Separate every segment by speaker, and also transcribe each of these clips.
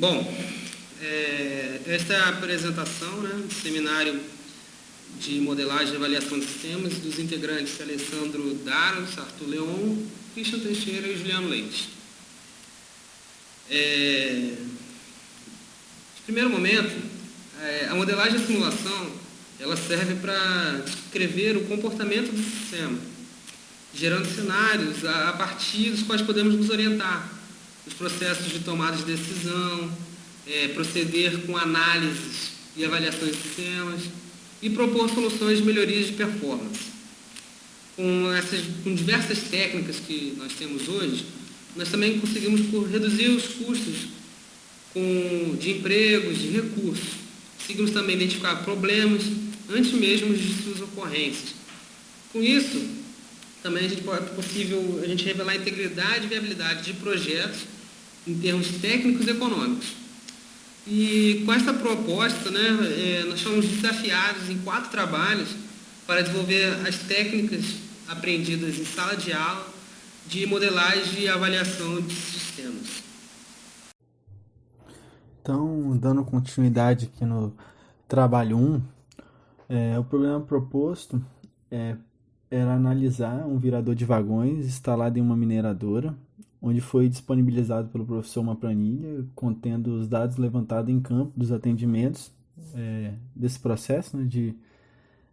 Speaker 1: Bom, esta é a apresentação, né, do seminário de modelagem e avaliação de sistemas dos integrantes Alessandro Daros, Arthur Leon, Christian Teixeira e Juliano Leite. De primeiro momento, a modelagem e simulação ela serve para descrever o comportamento do sistema, gerando cenários a partir dos quais podemos nos orientar nos processos de tomada de decisão, proceder com análises e avaliações de sistemas e propor soluções de melhorias de performance. Com diversas técnicas que nós temos hoje, nós também conseguimos reduzir os custos de empregos, de recursos. Conseguimos também identificar problemas antes mesmo de suas ocorrências. Com isso, também é possível a gente revelar a integridade e viabilidade de projetos em termos técnicos e econômicos. E com essa proposta, nós fomos desafiados em 4 trabalhos para desenvolver as técnicas aprendidas em sala de aula de modelagem e avaliação de sistemas.
Speaker 2: Então, dando continuidade aqui no trabalho 1, o problema proposto era analisar um virador de vagões instalado em uma mineradora, onde foi disponibilizado pelo professor uma planilha contendo os dados levantados em campo dos atendimentos desse processo, de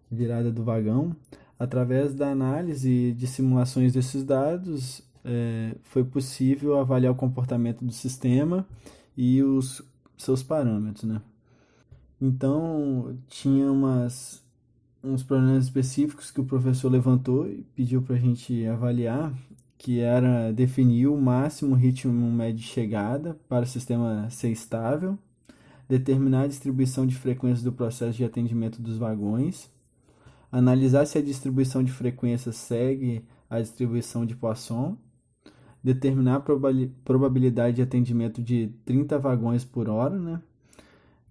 Speaker 2: virada do vagão. Através da análise de simulações desses dados, foi possível avaliar o comportamento do sistema e os seus parâmetros, Então, tinha uns problemas específicos que o professor levantou e pediu para a gente avaliar, que era definir o máximo ritmo médio de chegada para o sistema ser estável, determinar a distribuição de frequências do processo de atendimento dos vagões, analisar se a distribuição de frequências segue a distribuição de Poisson, determinar a probabilidade de atendimento de 30 vagões por hora,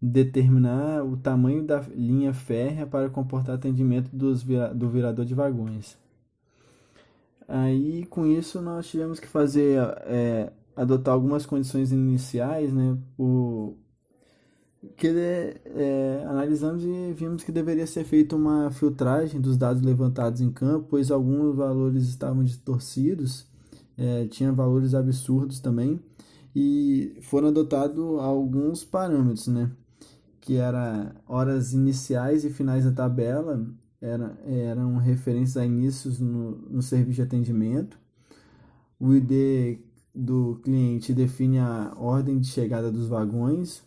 Speaker 2: determinar o tamanho da linha férrea para comportar atendimento do virador de vagões. Aí, com isso, nós tivemos que adotar algumas condições iniciais, analisamos e vimos que deveria ser feita uma filtragem dos dados levantados em campo, pois alguns valores estavam distorcidos, tinha valores absurdos também, e foram adotados alguns parâmetros, que eram horas iniciais e finais da tabela, eram referências a inícios no serviço de atendimento. O ID do cliente define a ordem de chegada dos vagões.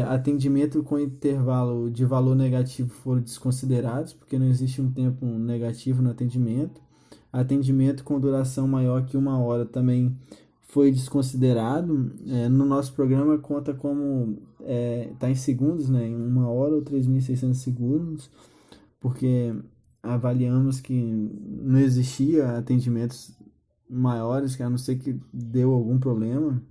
Speaker 2: Atendimento com intervalo de valor negativo foram desconsiderados, porque não existe um tempo negativo no atendimento. Atendimento com duração maior que 1 hora também foi desconsiderado. No nosso programa conta como está em segundos, em 1 hora ou 3.600 segundos, porque avaliamos que não existia atendimentos maiores, que a não ser que deu algum problema,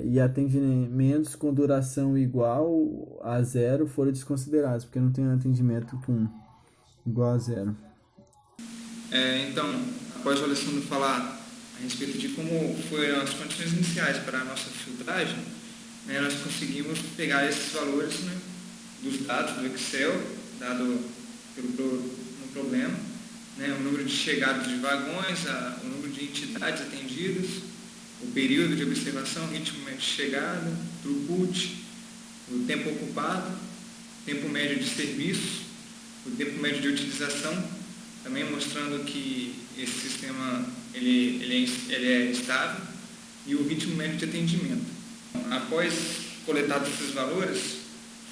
Speaker 2: e atendimentos com duração igual a 0 foram desconsiderados, porque não tem atendimento igual a 0.
Speaker 3: Então, após o Alessandro falar a respeito de como foram as condições iniciais para a nossa filtragem, nós conseguimos pegar esses valores dos dados do Excel, dado no problema, o número de chegadas de vagões, o número de entidades atendidas, o período de observação, ritmo médio de chegada, throughput, o tempo ocupado, tempo médio de serviço, o tempo médio de utilização, também mostrando que esse sistema ele é estável, e o ritmo médio de atendimento. Após coletados esses valores,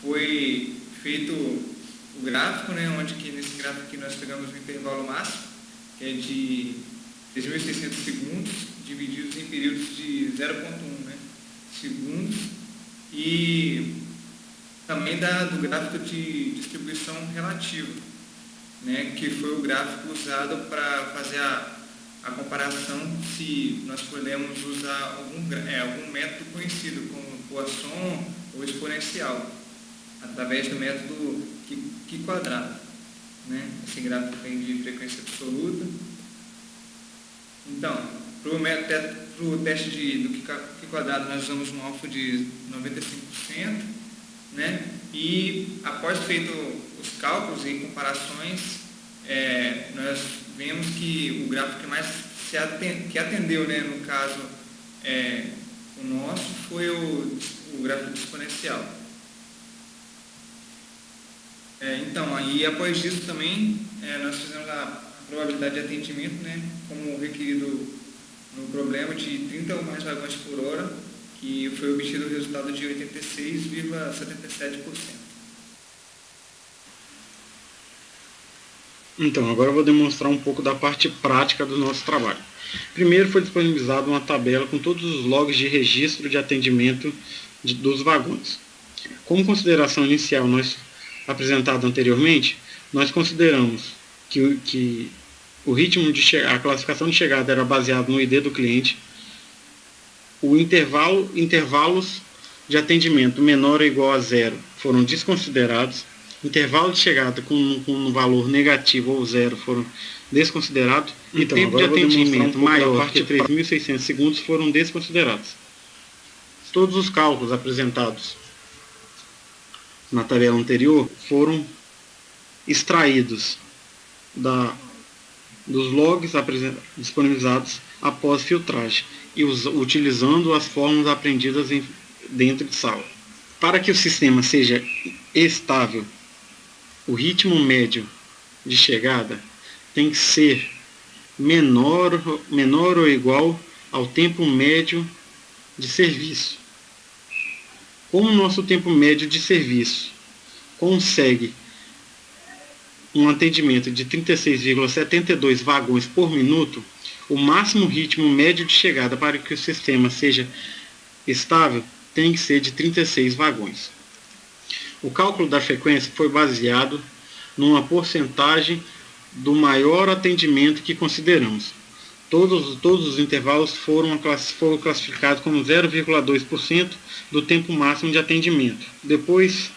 Speaker 3: foi feito o gráfico, onde que nesse gráfico aqui nós pegamos o intervalo máximo, que é de 3.600 segundos, divididos em períodos de 0,1 segundos, e também do gráfico de distribuição relativa, que foi o gráfico usado para fazer a comparação se nós podemos usar algum método conhecido como Poisson ou exponencial, através do método Q quadrado. Esse gráfico tem de frequência absoluta. Então, Para o teste do Q quadrado, nós usamos um alfa de 95%, né? E após feito os cálculos e comparações, nós vemos que o gráfico que mais que atendeu, né, no caso o nosso, foi o gráfico exponencial. Então, aí após disso também, nós fizemos a probabilidade de atendimento, né, como requerido no problema, de 30 ou mais vagões por hora, que foi obtido o resultado de 86,77%.
Speaker 4: Então, agora eu vou demonstrar um pouco da parte prática do nosso trabalho. Primeiro foi disponibilizada uma tabela com todos os logs de registro de atendimento dos vagões. Como consideração inicial apresentada anteriormente, nós consideramos que o ritmo a classificação de chegada era baseado no ID do cliente, o intervalos de atendimento menor ou igual a 0 foram desconsiderados, intervalo de chegada com um valor negativo ou 0 foram desconsiderados, e tempo de atendimento maior que 3.600 segundos foram desconsiderados. Todos os cálculos apresentados na tabela anterior foram extraídos dos logs disponibilizados após filtragem e utilizando as fórmulas aprendidas dentro de sala. Para que o sistema seja estável, o ritmo médio de chegada tem que ser menor ou igual ao tempo médio de serviço. Como o nosso tempo médio de serviço consegue um atendimento de 36,72 vagões por minuto, o máximo ritmo médio de chegada para que o sistema seja estável tem que ser de 36 vagões. O cálculo da frequência foi baseado numa porcentagem do maior atendimento que consideramos. Todos os intervalos foram classificados como 0,2% do tempo máximo de atendimento. Depois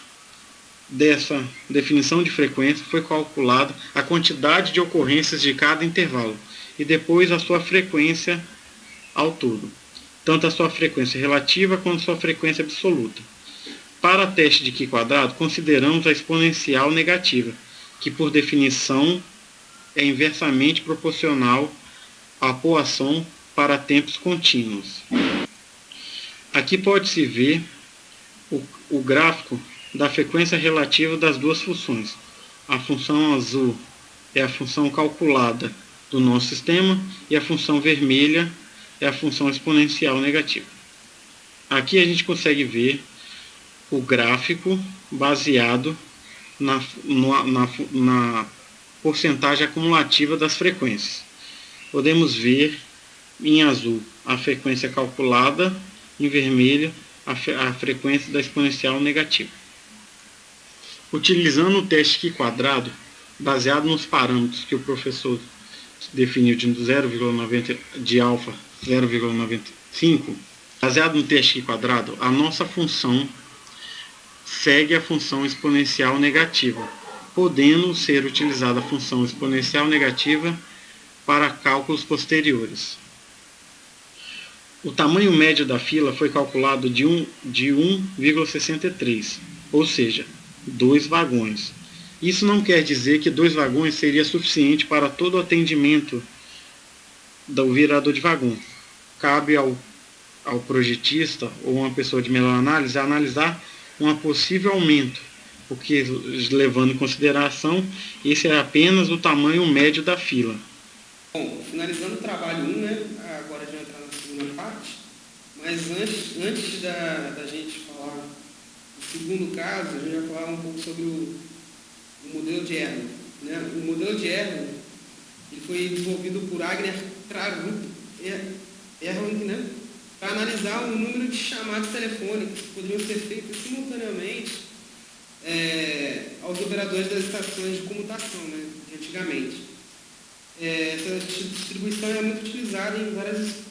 Speaker 4: dessa definição de frequência, foi calculada a quantidade de ocorrências de cada intervalo e depois a sua frequência ao todo, tanto a sua frequência relativa quanto a sua frequência absoluta. Para teste de Q quadrado, consideramos a exponencial negativa, que por definição é inversamente proporcional à Poisson para tempos contínuos. Aqui pode-se ver o gráfico da frequência relativa das duas funções. A função azul é a função calculada do nosso sistema e a função vermelha é a função exponencial negativa. Aqui a gente consegue ver o gráfico baseado na porcentagem acumulativa das frequências. Podemos ver em azul a frequência calculada, em vermelho a frequência da exponencial negativa. Utilizando o teste Q quadrado, baseado nos parâmetros que o professor definiu de alfa 0,95, baseado no teste Q quadrado, a nossa função segue a função exponencial negativa, podendo ser utilizada a função exponencial negativa para cálculos posteriores. O tamanho médio da fila foi calculado de 1,63, ou seja, 2 vagões. Isso não quer dizer que 2 vagões seria suficiente para todo o atendimento do virador de vagão. Cabe ao projetista ou uma pessoa de melhor análise analisar um possível aumento, porque levando em consideração, esse é apenas o tamanho médio da fila.
Speaker 1: Bom, finalizando o trabalho 1, né? Agora a gente vai entrar na segunda parte, mas antes da gente falar do segundo caso, a gente vai falar um pouco sobre o modelo de Erlang, né? O modelo de Erlang ele foi desenvolvido por Agner Erlang, né? Para analisar o número de chamadas telefônicas que poderiam ser feitas simultaneamente aos operadores das estações de comutação, né? De antigamente. Essa distribuição é muito utilizada em várias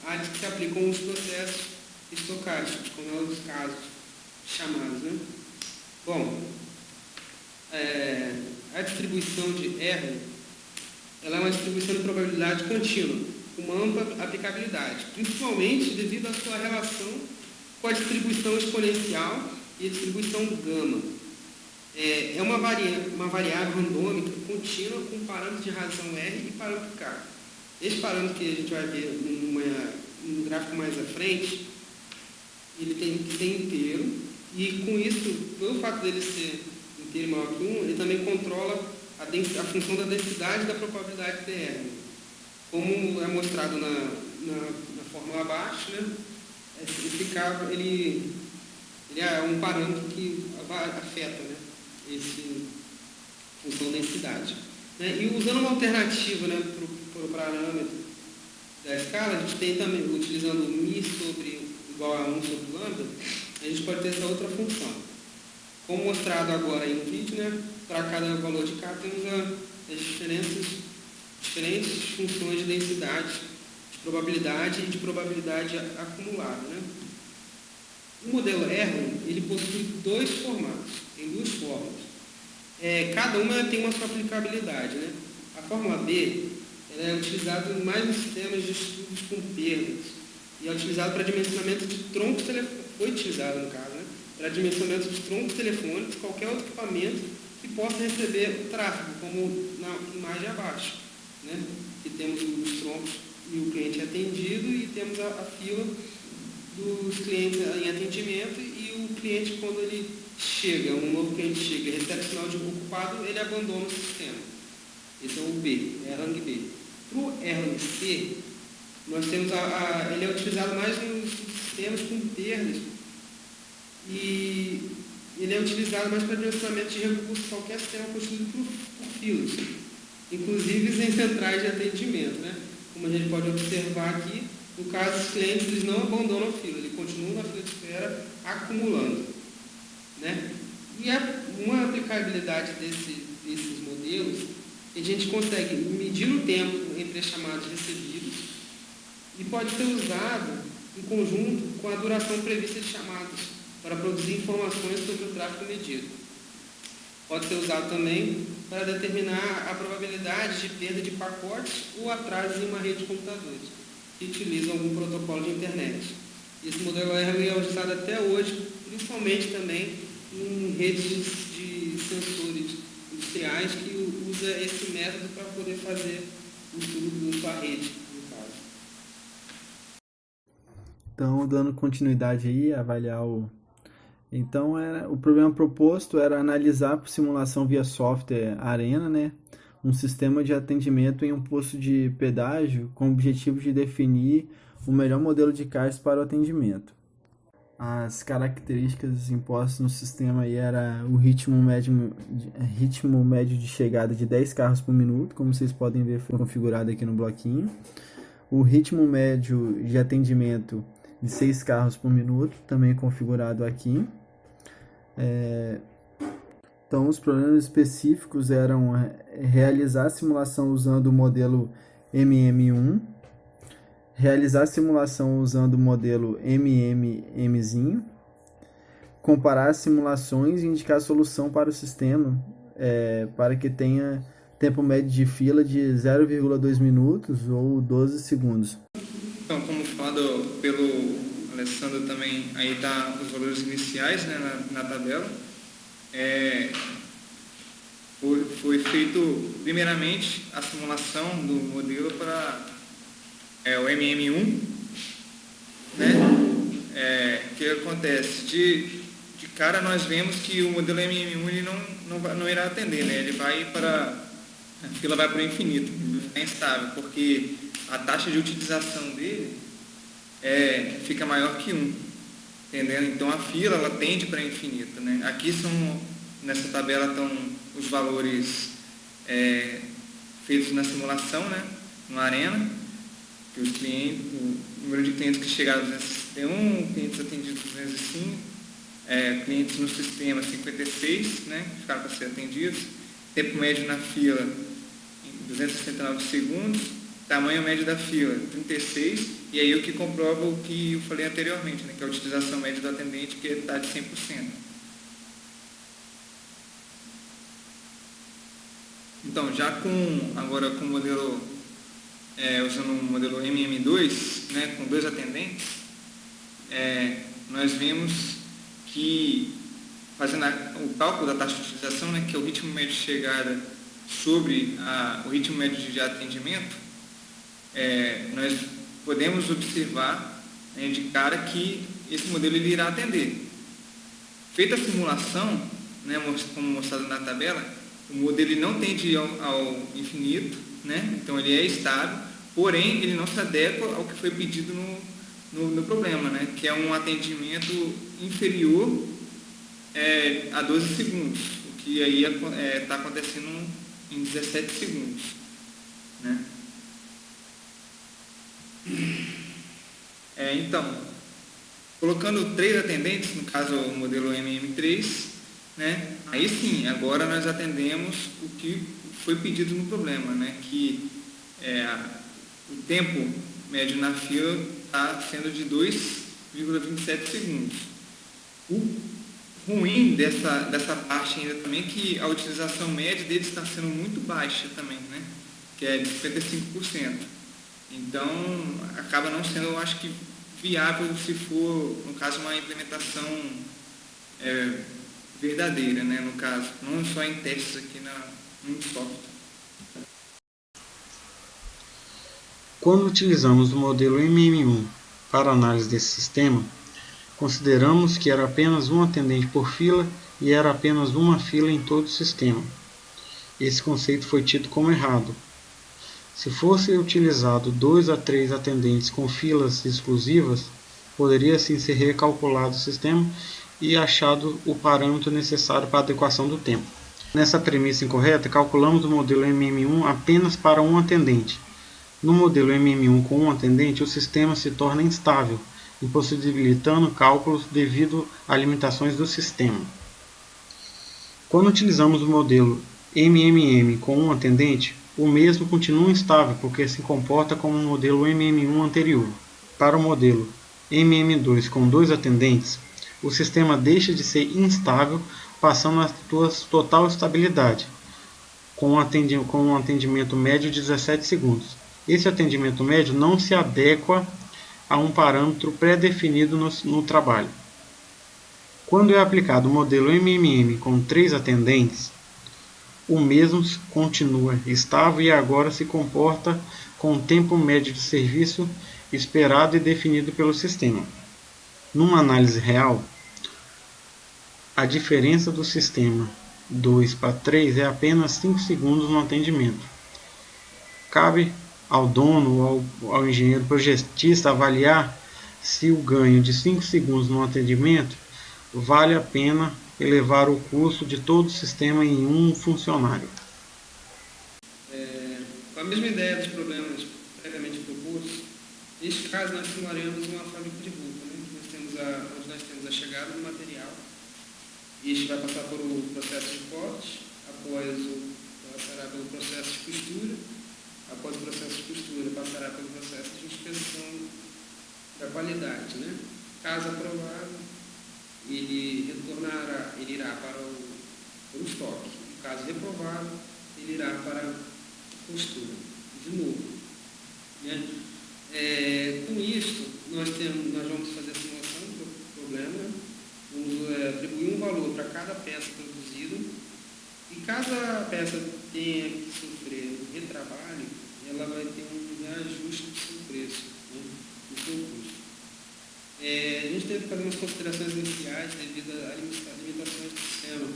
Speaker 1: áreas que se aplicam os processos estocásticos, como é os casos de chamadas, né? Bom, a distribuição de Erlang ela é uma distribuição de probabilidade contínua. com uma ampla aplicabilidade, principalmente devido à sua relação com a distribuição exponencial e a distribuição gama. É uma variável randômica contínua com parâmetros de razão R e parâmetro K. Esse parâmetro que a gente vai ver num gráfico mais à frente, ele tem que ser inteiro, e com isso, pelo fato dele ser inteiro maior que 1, ele também controla a função da densidade da probabilidade PR. Como é mostrado na fórmula abaixo, né? Esse K, ele é um parâmetro que afeta, né, esse função densidade. Né? E usando uma alternativa, né, para o parâmetro da escala, a gente tem também, utilizando μ igual a 1 sobre lambda, a gente pode ter essa outra função. Como mostrado agora aí no vídeo, né, para cada valor de K temos as diferentes funções de densidade, de probabilidade e de probabilidade acumulada. Né? O modelo Erlang, ele possui dois formatos, tem duas fórmulas. Cada uma tem uma sua aplicabilidade. Né? A fórmula B ela é utilizada mais em sistemas de estudos com perdas e é utilizada para dimensionamento de troncos telefônicos, foi utilizada no caso, né? Para dimensionamento de troncos telefônicos, qualquer outro equipamento que possa receber o tráfego, como na imagem abaixo. Né? Que temos os troncos e o cliente atendido e temos a fila dos clientes em atendimento, e o cliente, quando ele chega, um novo cliente chega e recebe sinal de ocupado, ele abandona o sistema. Esse é o B, Erlang B. Para o Erlang C, nós temos ele é utilizado mais nos sistemas com perdas, e ele é utilizado mais para direcionamento de recursos, qualquer sistema constituído por filas, inclusive em centrais de atendimento. Né? Como a gente pode observar aqui, no caso dos clientes, eles não abandonam a fila, eles continuam na fila de espera acumulando. Né? E uma aplicabilidade desses modelos, a gente consegue medir o tempo entre as chamadas recebidas e pode ser usado em conjunto com a duração prevista de chamadas para produzir informações sobre o tráfego medido. Pode ser usado também para determinar a probabilidade de perda de pacotes ou atrasos em uma rede de computadores que utilizam algum protocolo de internet. Esse modelo Erlang é usado até hoje, principalmente também em redes de sensores industriais que usa esse método para poder fazer o estudo da rede, no caso.
Speaker 2: Então, dando continuidade aí, avaliar Então, o problema proposto era analisar por simulação via software Arena, né, um sistema de atendimento em um posto de pedágio com o objetivo de definir o melhor modelo de caixa para o atendimento. As características impostas no sistema aí era o ritmo médio de chegada de 10 carros por minuto, como vocês podem ver, foi configurado aqui no bloquinho. O ritmo médio de atendimento de 6 carros por minuto, também configurado aqui. Então, os problemas específicos eram realizar a simulação usando o modelo MM1, realizar a simulação usando o modelo MMMzinho, comparar as simulações e indicar a solução para o sistema para que tenha tempo médio de fila de 0,2 minutos ou 12 segundos.
Speaker 3: Então, como falado pelo Alessandro também, aí está os valores iniciais, né, na tabela. Foi feito primeiramente a simulação do modelo para o MM1, né? O que acontece? De cara nós vemos que o modelo MM1 ele não irá atender, né? Ele vai a fila vai para o infinito, é instável, porque a taxa de utilização dele fica maior que 1, entendendo? Então a fila ela tende para infinito, né? Aqui nessa tabela estão os valores feitos na simulação, né? No Arena, que o número de clientes que chegaram a 261, clientes atendidos 205, clientes no sistema 56, né? Que ficaram para ser atendidos, tempo médio na fila 269 segundos, tamanho médio da fila 36, e aí o que comprova o que eu falei anteriormente, né, que é a utilização média do atendente, que está de 100%. Então, agora com o modelo usando o modelo MM2, né, com 2 atendentes, nós vimos que, fazendo o cálculo da taxa de utilização, né, que é o ritmo médio de chegada sobre o ritmo médio de atendimento, nós podemos observar, né, de cara que esse modelo ele irá atender. Feita a simulação, né, como mostrado na tabela, o modelo ele não tende ao infinito, né, então ele é estável, porém ele não se adequa ao que foi pedido no problema, né, que é um atendimento inferior a 12 segundos, o que aí está acontecendo em 17 segundos. Né? Então, colocando 3 atendentes, no caso o modelo MM3, né, aí sim, agora nós atendemos o que foi pedido no problema, né, que o tempo médio na fila está sendo de 2,27 segundos. O ruim dessa parte ainda também é que a utilização média deles está sendo muito baixa também, né, que é de 55%. Então, acaba não sendo, eu acho que, viável se for, no caso, uma implementação verdadeira, né, no caso, não só em testes aqui no software.
Speaker 4: Quando utilizamos o modelo MM1 para análise desse sistema, consideramos que era apenas um atendente por fila e era apenas uma fila em todo o sistema. Esse conceito foi tido como errado. Se fosse utilizado 2 a 3 atendentes com filas exclusivas, poderia sim ser recalculado o sistema e achado o parâmetro necessário para a adequação do tempo. Nessa premissa incorreta, calculamos o modelo MM1 apenas para um atendente. No modelo MM1 com um atendente, o sistema se torna instável, impossibilitando cálculos devido a limitações do sistema. Quando utilizamos o modelo MMM com um atendente, o mesmo continua instável porque se comporta como o modelo MM1 anterior. Para o modelo MM2 com 2 atendentes, o sistema deixa de ser instável, passando a total estabilidade, com um atendimento médio de 17 segundos. Esse atendimento médio não se adequa a um parâmetro pré-definido no trabalho. Quando é aplicado o modelo MMM com 3 atendentes, o mesmo continua estável e agora se comporta com o tempo médio de serviço esperado e definido pelo sistema. Numa análise real, a diferença do sistema 2 para 3 é apenas 5 segundos no atendimento. Cabe ao dono ou ao engenheiro projetista avaliar se o ganho de 5 segundos no atendimento vale a pena elevar o custo de todo o sistema em um funcionário.
Speaker 1: Com a mesma ideia dos problemas previamente propostos, neste caso nós simularemos uma fábrica de roupa, né? Onde nós temos a chegada do material, e este vai passar por o processo de corte, passará pelo processo de costura, após o processo de costura passará pelo processo de inspeção da qualidade, né? Caso aprovado, ele irá para o estoque. No caso reprovado, ele irá para a costura, de novo. Né? Com isso, nós vamos fazer a simulação do problema, vamos atribuir um valor para cada peça produzida, e caso a peça tenha que sofrer retrabalho, ela vai ter um reajuste do seu preço, né? Do seu custo. A gente teve que fazer umas considerações iniciais devido a limitações do sistema,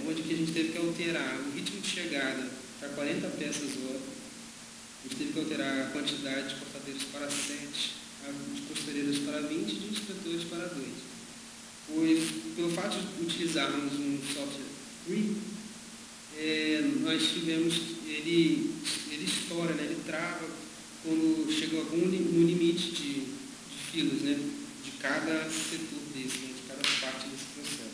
Speaker 1: onde que a gente teve que alterar o ritmo de chegada para 40 peças hora, a gente teve que alterar a quantidade de cortadeiros para 7, de costureiros para 20 e de inspetores para 2. Pois, pelo fato de utilizarmos um software free, nós tivemos, ele estoura, né? Ele trava quando chega no limite de filas, né, de cada setor desse, né, de cada parte desse processo.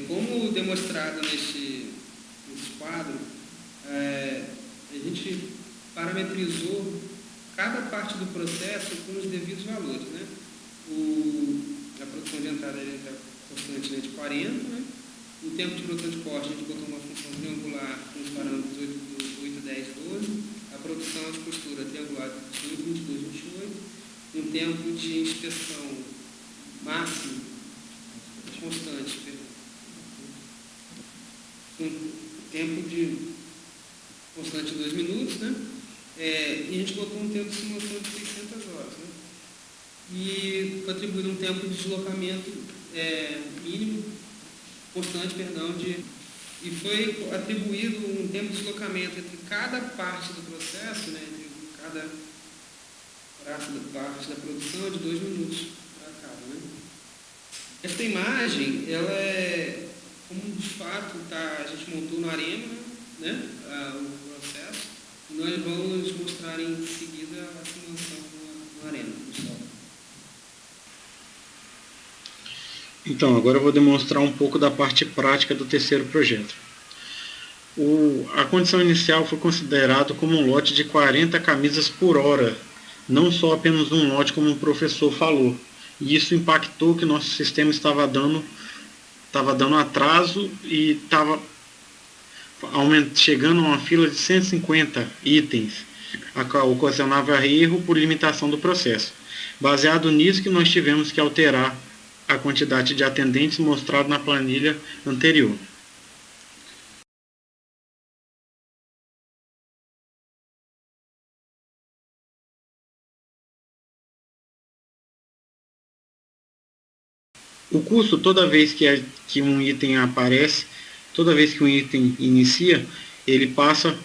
Speaker 1: Como demonstrado nesse quadro, a gente parametrizou cada parte do processo com os devidos valores, né? A produção de entrada está constante, né, de 40, né? O tempo de produção de corte, a gente botou uma função triangular com os parâmetros 8, 10, 12. A produção de costura triangular 18, 22, 28. Um tempo de inspeção máximo, constante, um tempo de constante de 2 minutos, né? E a gente botou um tempo de simulação de 600 horas, né? E atribuído um tempo de deslocamento mínimo, constante, perdão, e foi atribuído um tempo de deslocamento entre cada parte do processo, né, entre cada parte da produção de 2 minutos para cada, né? Essa imagem, ela é, como de fato a gente montou no Arena, né, o processo, e nós vamos mostrar em seguida a simulação no Arena, pessoal.
Speaker 4: Então, agora eu vou demonstrar um pouco da parte prática do terceiro projeto. A condição inicial foi considerado como um lote de 40 camisas por hora, não só apenas um lote como o professor falou. E isso impactou que nosso sistema estava dando atraso e estava chegando a uma fila de 150 itens, ocasionava erro por limitação do processo. Baseado nisso que nós tivemos que alterar a quantidade de atendentes mostrado na planilha anterior. O custo, toda vez que um item aparece, toda vez que um item inicia, ele passa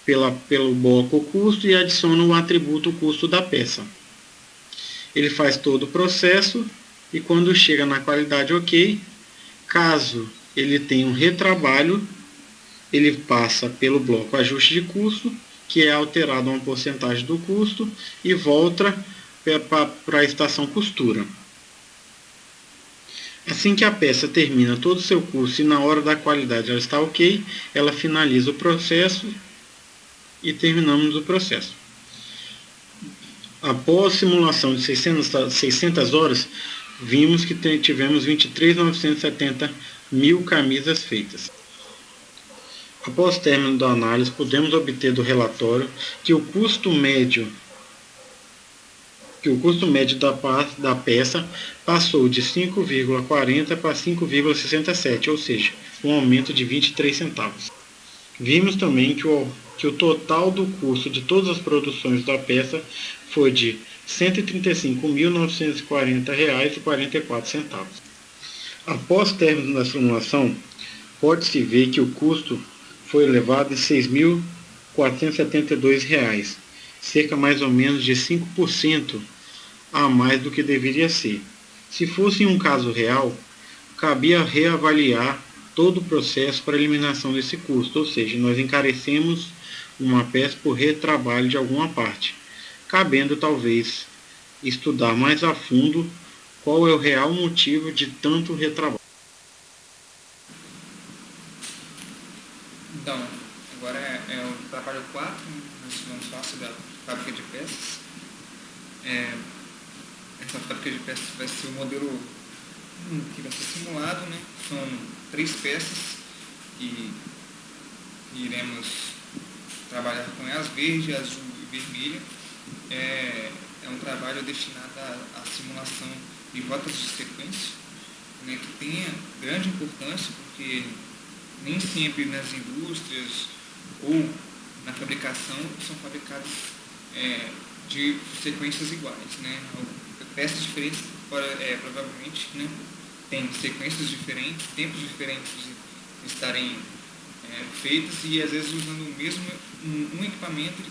Speaker 4: pelo bloco custo e adiciona o atributo custo da peça. Ele faz todo o processo e quando chega na qualidade ok, caso ele tenha um retrabalho, ele passa pelo bloco ajuste de custo, que é alterado uma porcentagem do custo e volta para a estação costura. Assim que a peça termina todo o seu custo e na hora da qualidade ela está ok, ela finaliza o processo e terminamos o processo. Após simulação de 600 horas, vimos que tivemos 23.970 mil camisas feitas. Após término da análise, podemos obter do relatório que o custo médio da peça passou de 5,40 para 5,67, ou seja, um aumento de 23 centavos. Vimos também que o total do custo de todas as produções da peça foi de R$ 135.940,44. Após término da simulação, pode-se ver que o custo foi elevado em R$ 6.472, cerca mais ou menos de 5% a mais do que deveria ser. Se fosse um caso real, cabia reavaliar todo o processo para eliminação desse custo, ou seja, nós encarecemos uma peça por retrabalho de alguma parte, cabendo talvez estudar mais a fundo qual é o real motivo de tanto retrabalho.
Speaker 3: Então, agora é o trabalho 4, nós vamos falar sobre a fábrica de peças. Essa fábrica de peças vai ser o modelo que vai ser simulado, né? São 3 peças e iremos trabalhar com elas, verde, azul e vermelha. É um trabalho destinado à simulação de rotas de sequência, né, que tenha grande importância, porque nem sempre nas indústrias ou na fabricação são fabricadas de sequências iguais, né? Peças diferentes provavelmente, né, têm sequências diferentes, tempos diferentes de estarem feitas e às vezes usando o mesmo um equipamento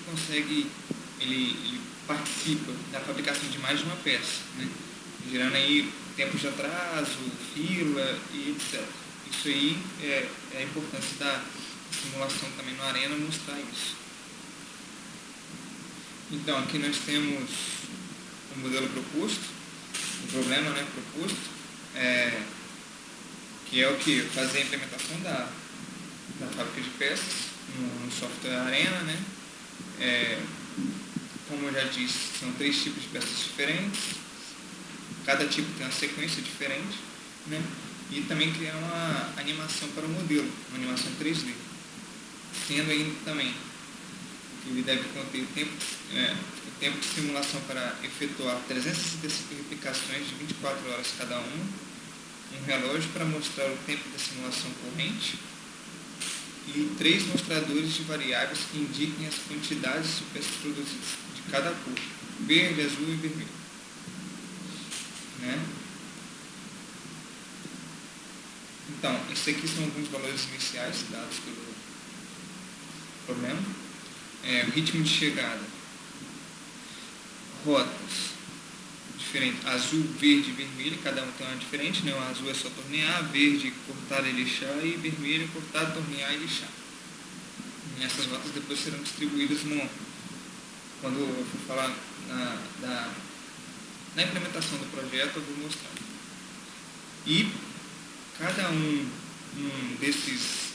Speaker 3: ele participa da fabricação de mais de uma peça, né, gerando aí tempos de atraso, fila e etc. Isso aí é a importância da simulação também no Arena mostrar isso. Então aqui nós temos o modelo proposto, o problema, né, proposto, que é o que? Fazer a implementação da fábrica de peças no software Arena, né? Como eu já disse, são 3 tipos de peças diferentes, cada tipo tem uma sequência diferente, né? e também criar uma animação para o modelo, uma animação 3D, sendo ainda também que ele deve conter o tempo de simulação para efetuar 365 replicações de 24 horas cada uma, um relógio para mostrar o tempo da simulação corrente e 3 mostradores de variáveis que indiquem as quantidades de peças produzidas de cada cor, verde, azul e vermelho. Né? Então, esses aqui são alguns valores iniciais dados pelo problema. O ritmo de chegada, rotas diferentes, azul, verde e vermelho, cada um tem uma diferente, né? O azul é só tornear, verde cortar e lixar e vermelho cortar, tornear e lixar. E essas rotas depois serão distribuídas quando eu for falar na implementação do projeto, eu vou mostrar. E cada um desses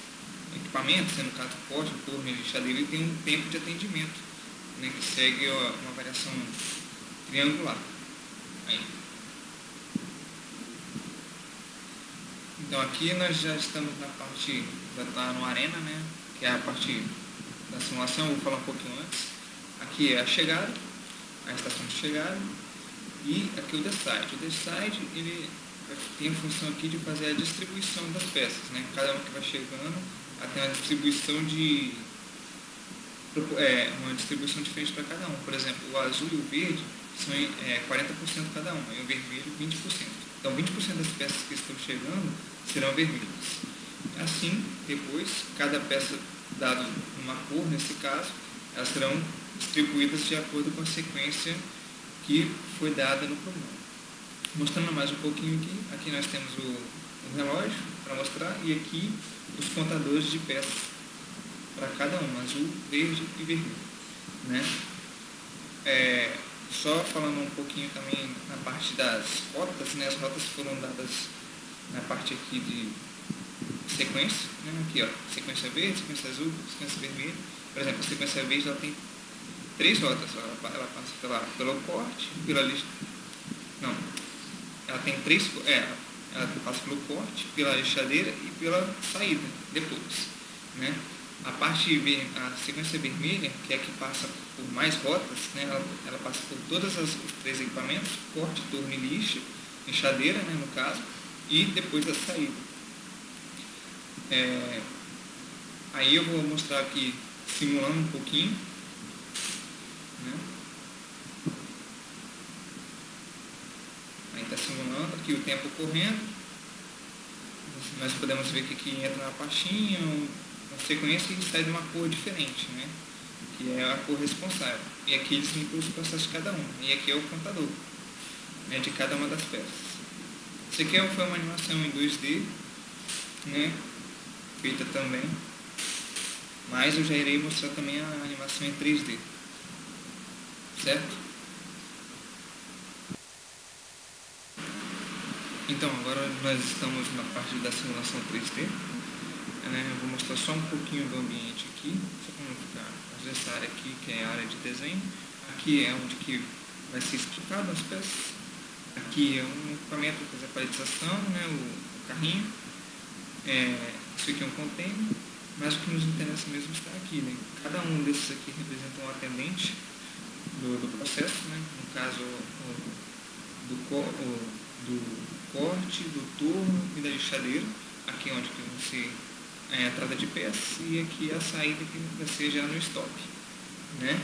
Speaker 3: equipamentos, no caso poste, torno e lixadeira, ele tem um tempo de atendimento, né, que segue uma variação triangular. Aí. Então aqui nós já estamos na parte, já está no Arena, né, que é a parte da simulação. Eu vou falar um pouquinho antes. Aqui é a chegada, a estação de chegada, e aqui o decide. O decide, ele tem a função aqui de fazer a distribuição das peças, né? Cada um que vai chegando tem uma distribuição uma distribuição diferente para cada um. Por exemplo, o azul e o verde são 40% cada um, e o vermelho 20%. Então 20% das peças que estão chegando serão vermelhas. Assim, depois, cada peça dada uma cor, nesse caso, elas serão distribuídas de acordo com a sequência que foi dada no programa. Mostrando mais um pouquinho aqui nós temos o relógio para mostrar, e aqui os contadores de peças para cada um, azul, verde e vermelho. Né? Só falando um pouquinho também na parte das rotas, né? As rotas foram dadas na parte aqui de sequência, né? Aqui, ó, sequência verde, sequência azul, sequência vermelha. Por exemplo, a sequência verde ela tem 3 rotas, ela passa pelo corte, pela lista. Não, ela tem 3, ela passa pelo corte, pela lixadeira e pela saída, depois. Né? A sequência vermelha, que é a que passa por mais rotas, né? Ela passa por todos os 3 equipamentos, corte, torno e lixa, lixadeira, né, no caso, e depois a saída. Aí eu vou mostrar aqui, simulando um pouquinho. Né? Aí está simulando aqui o tempo correndo. Nós podemos ver que aqui entra na pastinha, uma sequência e sai de uma cor diferente, né? Que é a cor responsável. E aqui eles incluem os processos de cada um. E aqui é o contador, né, de cada uma das peças. Isso aqui foi uma animação em 2D, né, feita também. Mas eu já irei mostrar também a animação em 3D. Certo? Então, agora nós estamos na parte da simulação 3D. Eu vou mostrar só um pouquinho do ambiente aqui, só para não ficar. Às vezes essa área aqui, que é a área de desenho. Aqui é onde que vai ser explicado as peças. Aqui é um equipamento para fazer a paletização, né, o carrinho. Isso aqui é um container, mas o que nos interessa mesmo está aqui. Né? Cada um desses aqui representa um atendente do processo, né? No caso do corte, do torno e da lixadeira. Aqui é onde que você a entrada de peças, e aqui a saída que vai ser já no estoque. Né?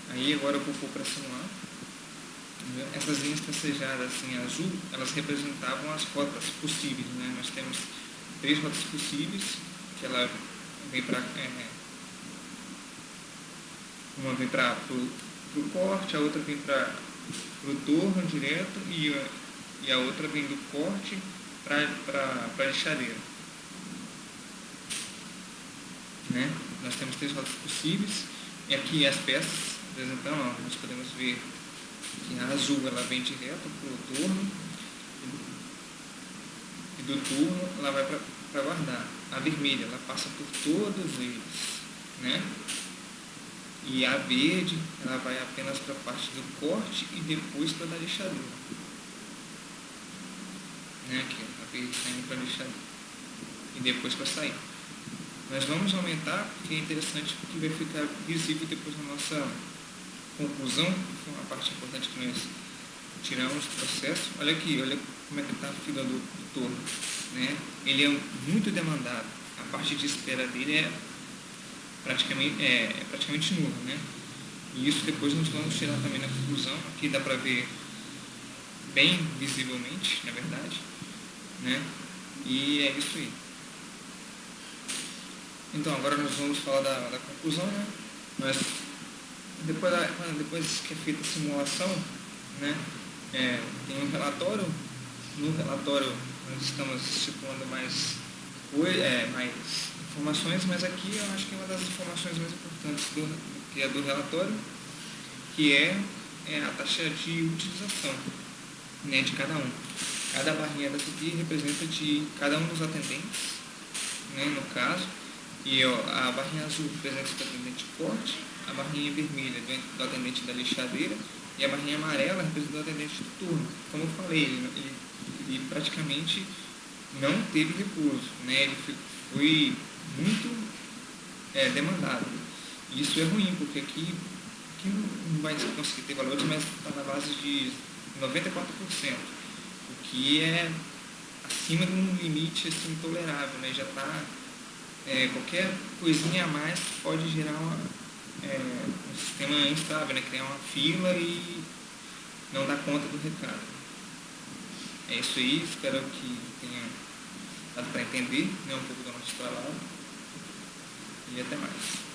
Speaker 3: Aí agora eu vou pôr para simular. Essas linhas tracejadas em azul, elas representavam as rotas possíveis. Né? Nós temos 3 rotas possíveis, que ela vem para uma vem para o corte, a outra vem para o torno direto e a outra vem do corte para a lixadeira. Né? Nós temos 3 rotas possíveis, e aqui as peças apresentando, nós podemos ver que a azul ela vem direto para o torno, e do torno ela vai para guardar. A vermelha ela passa por todos eles, né? E a verde ela vai apenas para a parte do corte e depois para a lixadeira. né, que acabei saindo para lixar e depois para sair. Nós vamos aumentar, porque é interessante, porque vai ficar visível depois na nossa conclusão, que foi uma parte importante que nós tiramos do processo. Olha aqui, olha como é que está a fila do torno, né? Ele é muito demandado, a parte de espera dele é praticamente nula, né? E isso depois nós vamos tirar também na conclusão. Aqui dá para ver bem visivelmente, na verdade, né? E é isso aí. Então, agora nós vamos falar da conclusão, né? Depois que é feita a simulação, né? Tem um relatório. No relatório nós estamos estipulando mais informações, mas aqui eu acho que é uma das informações mais importantes que é do relatório, que é a taxa de utilização, né, de cada um. Cada barrinha dessa aqui representa de cada um dos atendentes, né, no caso, e a barrinha azul representa do atendente de corte, a barrinha vermelha do atendente da lixadeira e a barrinha amarela representa o atendente do turno. Como eu falei, ele praticamente não teve repouso, né? Ele foi muito demandado. E isso é ruim, porque aqui não vai conseguir ter valores, mas está na base de 94%, o que é acima de um limite assim, tolerável, né? Já está, qualquer coisinha a mais pode gerar um sistema instável, né? Criar uma fila e não dar conta do recado. É isso aí, espero que tenha dado para entender, né, um pouco do nosso trabalho, e até mais.